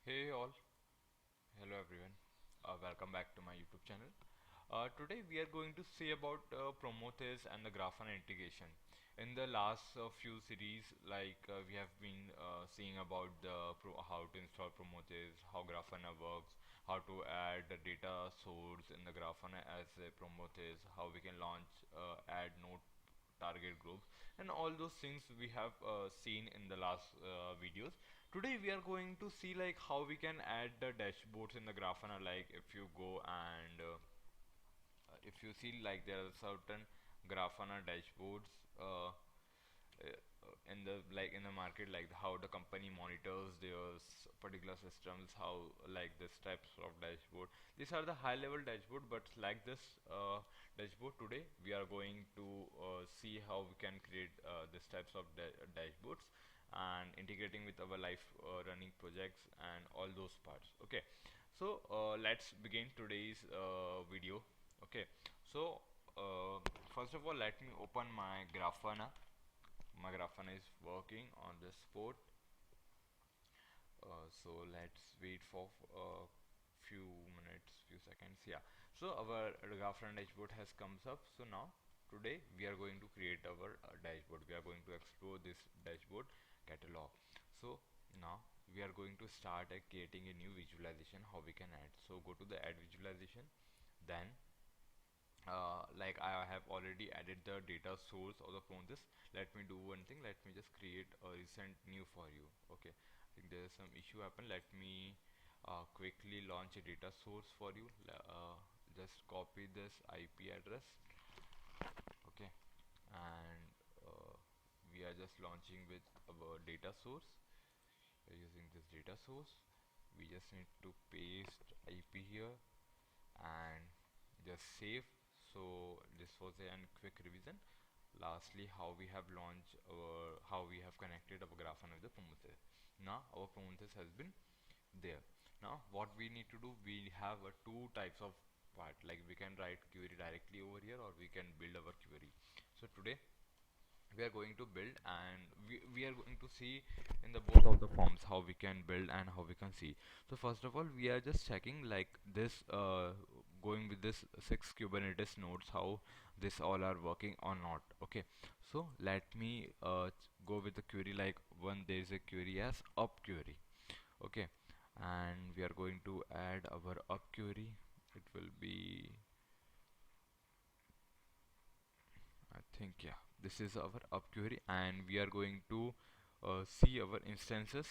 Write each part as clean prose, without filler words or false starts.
Hey all, hello everyone. Welcome back to my YouTube channel. Today we are going to see about Prometheus and the Grafana integration. In the last few series, we have been seeing about how to install Prometheus, how Grafana works, how to add the data source in the Grafana as a Prometheus, how we can launch, add node target groups, and all those things we have seen in the last videos. Today we are going to see like how we can add the dashboards in the Grafana. Like if you go and if you see like there are certain Grafana dashboards in the in the market, like how the company monitors their particular systems, how like this types of dashboard. These are the high level dashboard, but like this dashboard today we are going to see how we can create this types of dashboards and integrating with our live running projects and all those parts. Okay, so let's begin today's video. Okay, so first of all, let me open my Grafana. My Grafana is working on this port. So let's wait for a few minutes, few seconds. Yeah, so our Grafana dashboard has comes up. So now today we are going to create our dashboard. We are going to explore this dashboard catalog. So now we are going to start creating a new visualization, how we can add. So go to the add visualization, then like I have already added the data source of the phone. This, let me do one thing. Let me just create a recent new for you. Okay, I think there is some issue happen. Let me quickly launch a data source for you. Just copy this IP address. Okay, and we are just launching with our data source. We are using this data source. We just need to paste IP here and just save. So this was a quick revision. Lastly, how we have launched our, how we have connected our Grafana with the Prometheus. Now our Prometheus has been there. Now what we need to do, we have two types of part, like we can write query directly over here or we can build our query. So today we are going to build, and we are going to see in the both of the forms how we can build and how we can see. So first of all, we are just checking like this going with this 6 Kubernetes nodes, how this all are working or not. Okay, so let me go with the query. Like one, there is a query as up query. Okay, and we are going to add our up query. It will be, I think, yeah, this is our up query, and we are going to see our instances.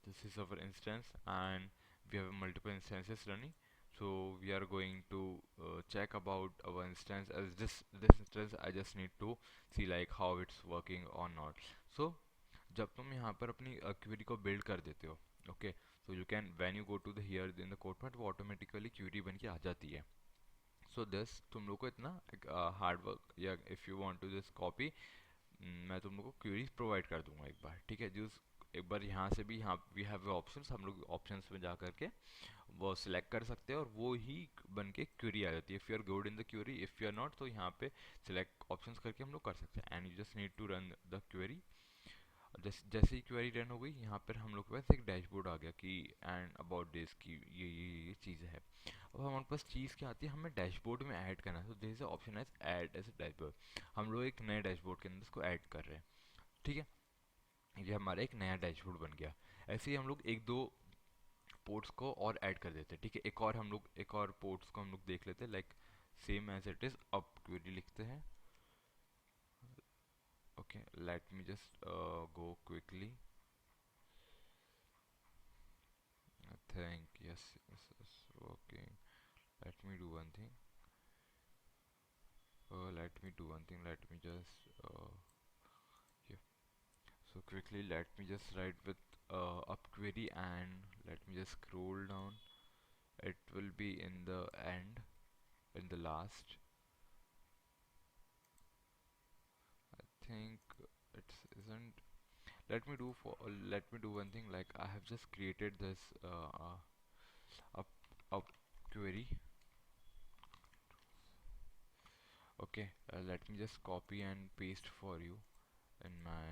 This is our instance, and we have multiple instances running. So we are going to check about our instance. As this instance, I just need to see like how it's working or not. So जब तुम यहाँ पर अपनी query को build कर देते हो, okay, so you can when you go to the here in the code point, वो ऑटोमेटिकली क्वेरी बन के आ जाती है. सो दिस तुम लोग को इतना हार्ड वर्क, या if you want to this copy, मैं तुम लोग को क्वेरीज प्रोवाइड कर दूंगा एक बार. ठीक है, जो एक बार यहाँ से भी, यहाँ वी हैव ऑप्शंस, हम लोग ऑप्शंस में जा करके वो सिलेक्ट कर सकते हैं और वो ही बन के क्वेरी आ जाती है. If you are good in the query, if you are not, तो यहाँ पे सिलेक्ट ऑप्शंस करके हम लोग कर सकते हैं. And you just need to run the query. जैसे ही क्वेरी रन हो गई, यहाँ पर हम लोग के पास एक डैशबोर्ड आ गया कि एंड अबाउट दिस की ये चीज़ है. अब हमारे पास चीज़ क्या आती है, हमें डैशबोर्ड में ऐड करना है. तो दिस ऑप्शन है ऐड एज ए डैशबोर्ड. हम लोग एक नए डैशबोर्ड के अंदर इसको ऐड कर रहे हैं. ठीक है, ये हमारा एक नया डैशबोर्ड बन गया. ऐसे ही हम लोग एक दो पोर्ट्स को और ऐड कर देते हैं. ठीक है, एक और हम लोग एक और पोर्ट्स को हम लोग देख लेते हैं. Like same as it is अब क्वेरी लिखते हैं. Okay, let me just go quickly. I think yes, yes, it's working. Let me do one thing. Let me just here. So quickly, let me just write with up query, and let me just scroll down. It will be in the end, in the last. I think it isn't. Let me do one thing. Like I have just created this up up query. Okay, let me just copy and paste for you in my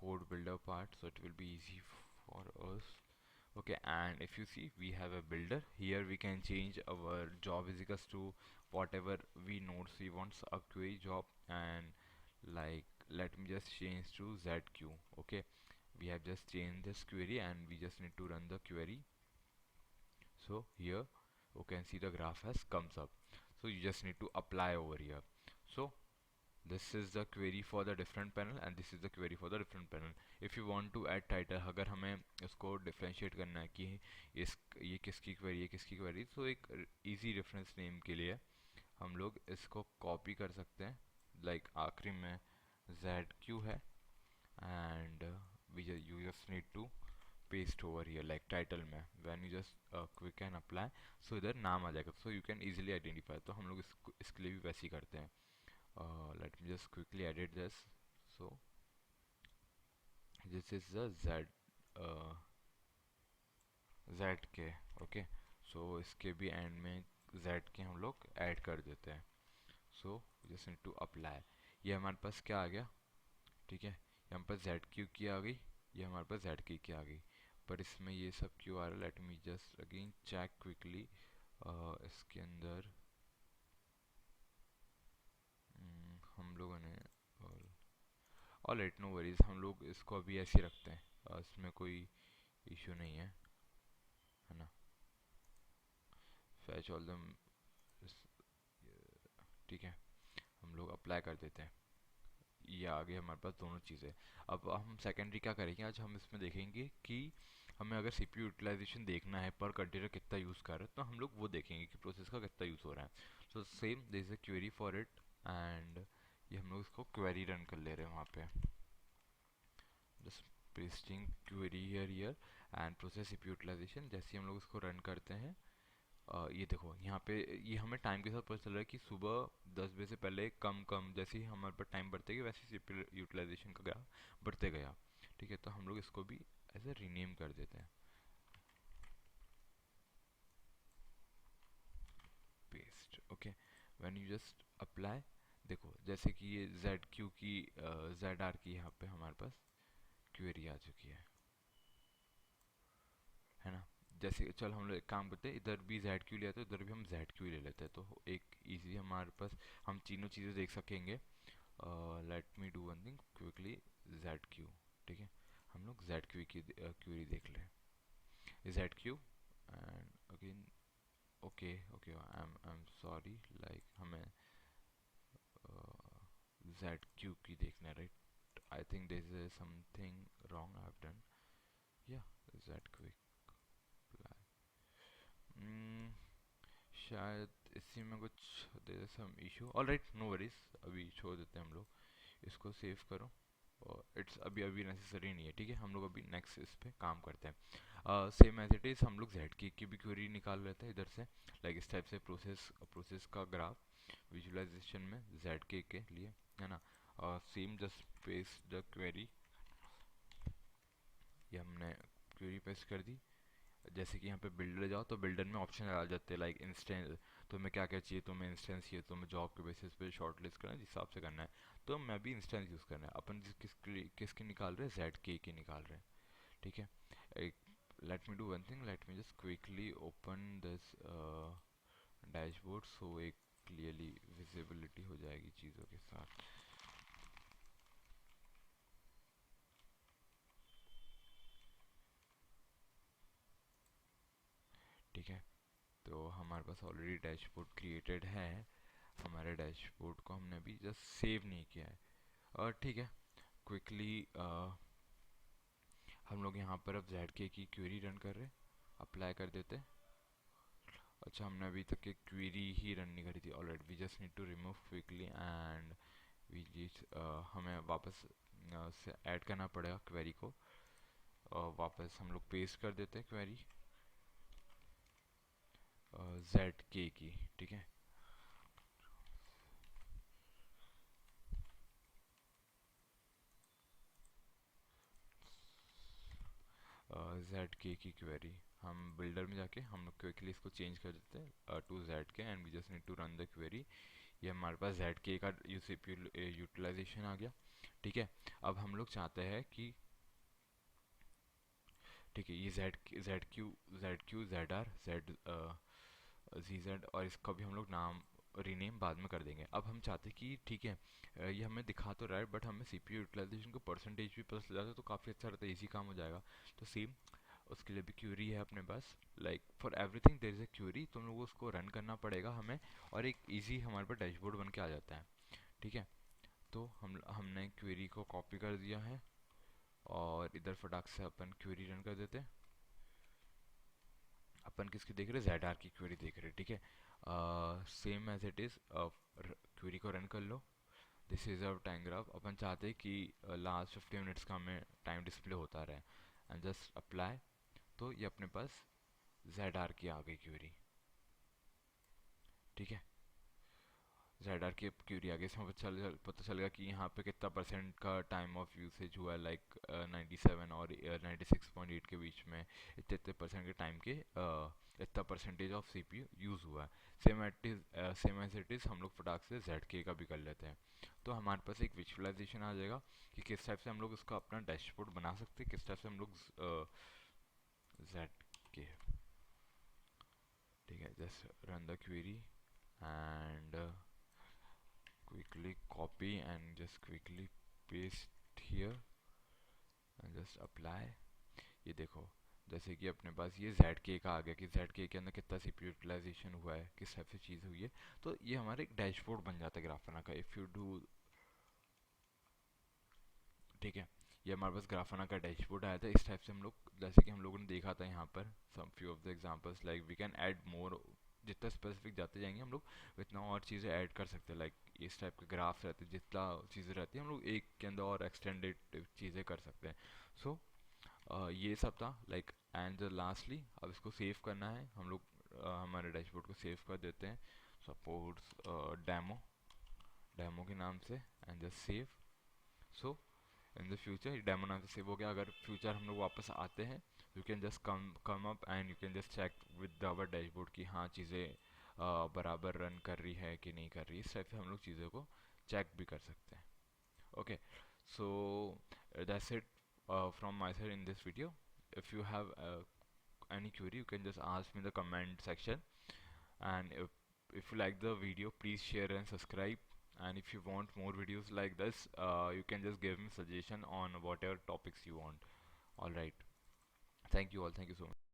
code builder part, so it will be easy for us. Okay, and if you see, we have a builder here. We can change our job is equals to whatever we nodes we want a query job, and like let me just change to ZQ. Okay, we have just changed this query and we just need to run the query. So here you can see the graph has comes up. So you just need to apply over here. So this is the query for the different panel and this is the query for the different panel. If you want to add title, अगर हमें इसको differentiate करना है कि इस ये किसकी query है किसकी query, तो एक easy reference name के लिए हम लोग इसको copy कर सकते हैं. Like आखिरी में ZQ है and you just need to paste over here like title में when you just click and apply, so इधर नाम आ जाएगा, so you can easily identify. तो हम लोग इसके लिए भी वैसे ही करते हैं. Let me just quickly edit this. So this is the uh, ZK. Okay, so इसके भी end में ZK हम लोग ऐड कर देते हैं. So just need to apply. ये हमारे पास क्या आ गया, ठीक है, ये हमारे पास ZQ की आ गई, ये हमारे पास ZK की आ गई, पर इसमें ये सब क्यों आ रहा है? Let me just again check quickly. इसके अंदर हम लोगों ने ऑल राइट, नो वरीज, हम लोग इसको अभी ऐसे ही रखते हैं. इसमें कोई इशू नहीं है ना. फैच ऑल दम, ठीक है, हम लोग अप्लाई कर देते हैं. ये आ गए हमारे पास दोनों चीज़ें. अब हम सेकेंडरी क्या करेंगे, आज हम इसमें देखेंगे कि हमें अगर सीपीयू यूटिलाइजेशन देखना है पर कंटेनर कितना यूज़ कर रहा है, तो हम लोग वो देखेंगे कि प्रोसेस का कितना यूज़ हो रहा है. So same there is a query for it and ये हम लोग इसको क्वेरी रन कर ले रहे हैं वहाँ पे. Just pasting query here and process CPU utilisation. जैसे ही हम लोग इसको रन करते हैं, ये देखो यहाँ पे ये हमें टाइम के साथ पता चल रहा है कि सुबह 10 बजे से पहले कम कम जैसे ही हमारे पास टाइम बढ़ते गए वैसे सीपीयू यूटिलाइजेशन का ग्राफ बढ़ते गया. ठीक है, तो हम लोग इसको भी ऐसे रीनेम कर देते हैं. Paste. Okay, when you just apply, देखो जैसे कि ये ZQ की ZR की यहाँ पे हमारे पास क्वेरी आ चुकी है ना. जैसे चल हम लोग एक काम करते हैं, इधर भी ZQ लिया तो इधर भी हम ZQ ले लेते हैं, तो एक इजी हमारे पास हम तीनों चीज़ें देख सकेंगे. Late me do one thing quickly. ZQ, ठीक है, हम लोग ZQ की क्वेरी देख लें. ZQ and again okay okay, I am sorry, like हमें ZQ की देखना है, right. I think this is something wrong I have done. या ZQ शायद इसी में कुछ there some issue. Alright, no worries, अभी छोड़ देते हैं हम लोग. इसको सेव करो और इट्स अभी अभी नेसेसरी नहीं है. ठीक है, हम लोग अभी नेक्स्ट इस पे काम करते हैं. सेम एज इट इज़ हम लोग ZK की भी क्वेरी निकाल लेते हैं इधर से. लाइक इस टाइप से प्रोसेस का ग्राफ विजुअलाइजेशन में ZK के लिए, है ना. Same just paste the query. ये हमने क्वेरी पेस्ट कर दी. जैसे कि यहाँ पे बिल्डर जाओ तो बिल्डर में ऑप्शन आ जाते हैं लाइक इंस्टेंस. तुम्हें क्या क्या चाहिए, तुम्हें इंस्टेंस चाहिए, तुम्हें जॉब के बेसिस पे शॉर्ट लिस्ट करना है, जिस हिसाब से करना है. तो मैं भी इंस्टेंस यूज़ करना है. अपन किसकी निकाल रहे हैं, ZK की निकाल रहे हैं. ठीक है, let me do one thing, let me just quickly open this dashboard so एक क्लियरली विजिबिलिटी हो जाएगी चीज़ों के साथ. ठीक है, तो हमारे पास ऑलरेडी डैशबोर्ड क्रिएटेड है. हमारे डैशबोर्ड को हमने अभी जस्ट सेव नहीं किया है. और ठीक है, क्विकली हम लोग यहाँ पर अब ZK की क्वेरी रन कर रहे हैं. अप्लाई कर देते हैं. अच्छा, हमने अभी तक एक क्वेरी ही रन नहीं करी थी. Alright, we just need to remove quickly and हमें वापस से ऐड करना पड़ेगा क्वेरी को. वापस हम लोग पेस्ट कर देते हैं क्वेरी ZK की. ठीक है, ZK की क्वेरी हम बिल्डर में जाके हम लोग क्विकली इसको चेंज कर देते हैं to ZK and we just need to run the query. ये हमारे पास ZK का यूटिलाइजेशन आ गया. ठीक है, अब हम लोग चाहते हैं कि, ठीक है, ये Z Q Z R Z G Z, और इसका भी हम लोग नाम रीनेम बाद में कर देंगे। अब हम चाहते हैं कि ठीक है, ये हमें दिखा तो रहा है बट हमें सीपीयू यूटिलाइजेशन को परसेंटेज भी पता चल जाता है तो काफ़ी अच्छा रहता है, इजी काम हो जाएगा। तो सेम उसके लिए भी क्यूरी है अपने पास, like for everything there is a query, तो हम लोग को उसको रन करना पड़ेगा हमें, और एक इजी हमारे पास डैशबोर्ड बन के आ जाता है। ठीक है, तो हमने क्वेरी को कॉपी कर दिया है, और इधर फटाक से अपन क्वेरी रन कर देते हैं। अपन किसकी देख रहे हैं, जेड आर की क्वेरी देख रहे हैं। ठीक है, same as it is, query को रन कर लो। This is our time graph. अपन चाहते हैं कि लास्ट 50 मिनट्स का हमें टाइम डिस्प्ले होता रहे, एंड जस्ट अप्लाई। तो ये अपने पास जेड आर की आ गई क्वेरी। ठीक है, जेड आर की क्यूरी आगे इसमें पता चलेगा कि यहाँ पे कितना परसेंट का टाइम ऑफ यूसेज हुआ है, लाइक 97 और 96.8 के बीच में इतने इतने परसेंट के टाइम के इतना परसेंटेज ऑफ सीपीयू यूज़ हुआ है। सेम एज इट इज़ हम लोग फटाक से जेड के का भी कर लेते हैं। तो हमारे पास एक विजुअलाइजेशन आ जाएगा कि किस टाइप से हम लोग उसका अपना डैशबोर्ड बना सकते हैं, किस टाइप से हम लोग जेड के। ठीक है, just run the query and quickly copy and just quickly paste here and just apply। ये देखो, जैसे कि अपने पास ये ZK का आ गया कि ZK के अंदर कितना CPU यूटिलाइजेशन हुआ है, किस टाइप से चीज़ हुई है। तो ये हमारा एक डैशबोर्ड बन जाता है ग्राफना का, इफ़ यू डू। ठीक है, ये हमारे पास ग्राफना का डैशबोर्ड आया था। इस टाइप से हम लोग, जैसे कि हम लोगों ने देखा था यहाँ पर some few of the examples, like we can add more. जितना स्पेसिफिक जाते जाएंगे हम लोग उतना और चीज़ें ऐड कर सकते हैं, लाइक इस टाइप के ग्राफ्स रहते हैं, जितना चीज़ें रहती हैं हम लोग एक के अंदर और एक्सटेंडेड चीज़ें कर सकते हैं। सो ये सब था, लाइक एंड लास्टली अब इसको सेव करना है हम लोग। हमारे डैशबोर्ड को सेव कर देते हैं, सपोज डेमो डेमो के नाम से, and just save. So in the future demo नाम से सेव हो गया। अगर फ्यूचर हम लोग वापस आते हैं, you can just come up and you can just check with our dashboard कि हाँ चीज़ें बराबर रन कर रही है कि नहीं कर रही। इस टाइप से हम लोग चीज़ों को चेक भी कर सकते हैं। Okay, so that's it from my side in this video. If you have any query, you can just ask me in the comment section. And if you like the video, please share and subscribe. And if you want more videos like this, you can just give me suggestion on whatever topics you want. All right, thank you all, thank you so much.